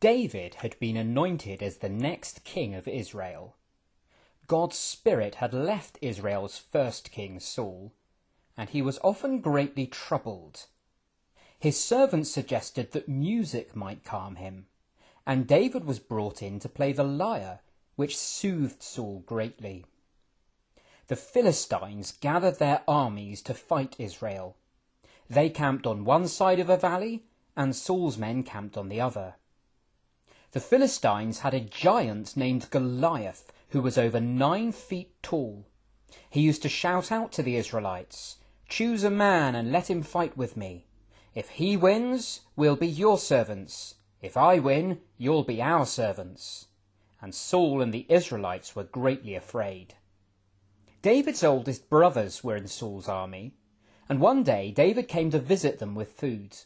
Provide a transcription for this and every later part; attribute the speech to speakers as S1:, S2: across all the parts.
S1: David had been anointed as the next king of Israel. God's Spirit had left Israel's first king, Saul, and he was often greatly troubled. His servants suggested that music might calm him, and David was brought in to play the lyre, which soothed Saul greatly. The Philistines gathered their armies to fight Israel. They camped on one side of a valley, and Saul's men camped on the other. The Philistines had a giant named Goliath, who was over 9 feet tall. He used to shout out to the Israelites, "Choose a man and let him fight with me. If he wins, we'll be your servants. If I win, you'll be our servants." And Saul and the Israelites were greatly afraid. David's oldest brothers were in Saul's army, and one day David came to visit them with food.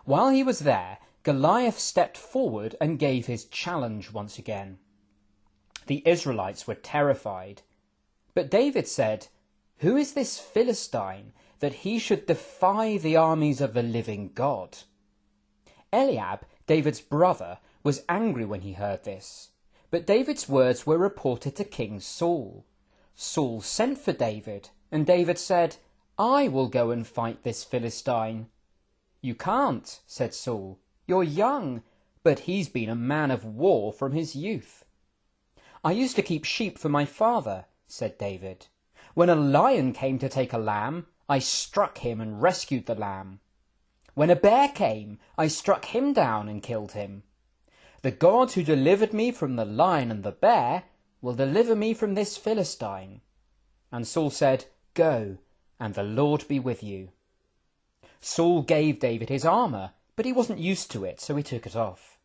S1: While he was there, Goliath stepped forward and gave his challenge once again. The Israelites were terrified, but David said, "Who is this Philistine that he should defy the armies of the living God?" Eliab, David's brother, was angry when he heard this, but David's words were reported to King Saul. Saul sent for David, and David said, "I will go and fight this Philistine." "You can't," said Saul. "You're young, but he's been a man of war from his youth." "I used to keep sheep for my father," said David. "When a lion came to take a lamb, I struck him and rescued the lamb. When a bear came, I struck him down and killed him. The God who delivered me from the lion and the bear will deliver me from this Philistine." And Saul said, "Go, and the Lord be with you." Saul gave David his armour, but he wasn't used to it, so he took it off.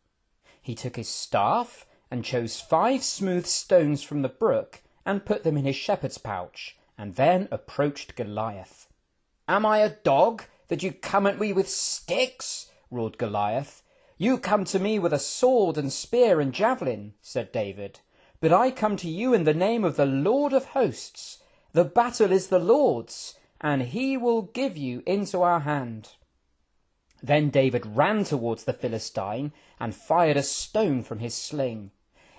S1: He took his staff and chose 5 smooth stones from the brook and put them in his shepherd's pouch, and then approached Goliath. "Am I a dog that you come at me with sticks?" roared Goliath. "You come to me with a sword and spear and javelin," said David. "But I come to you in the name of the Lord of hosts. The battle is the Lord's, and he will give you into our hand." Then David ran towards the Philistine and fired a stone from his sling.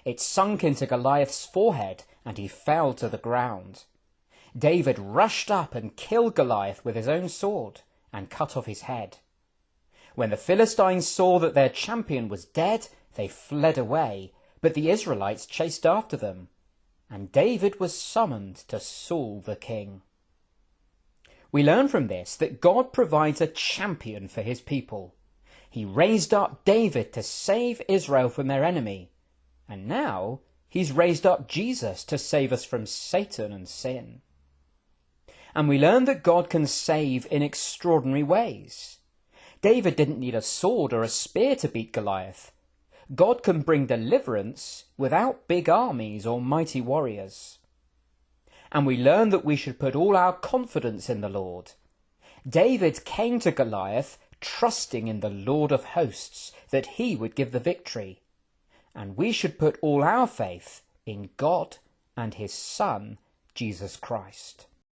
S1: It sunk into Goliath's forehead, and he fell to the ground. David rushed up and killed Goliath with his own sword, and cut off his head. When the Philistines saw that their champion was dead, they fled away, but the Israelites chased after them, and David was summoned to Saul the king. We learn from this that God provides a champion for his people. He raised up David to save Israel from their enemy, and now he's raised up Jesus to save us from Satan and sin. And we learn that God can save in extraordinary ways. David didn't need a sword or a spear to beat Goliath. God can bring deliverance without big armies or mighty warriors. And we learn that we should put all our confidence in the Lord. David came to Goliath trusting in the Lord of hosts that he would give the victory. And we should put all our faith in God and his Son, Jesus Christ.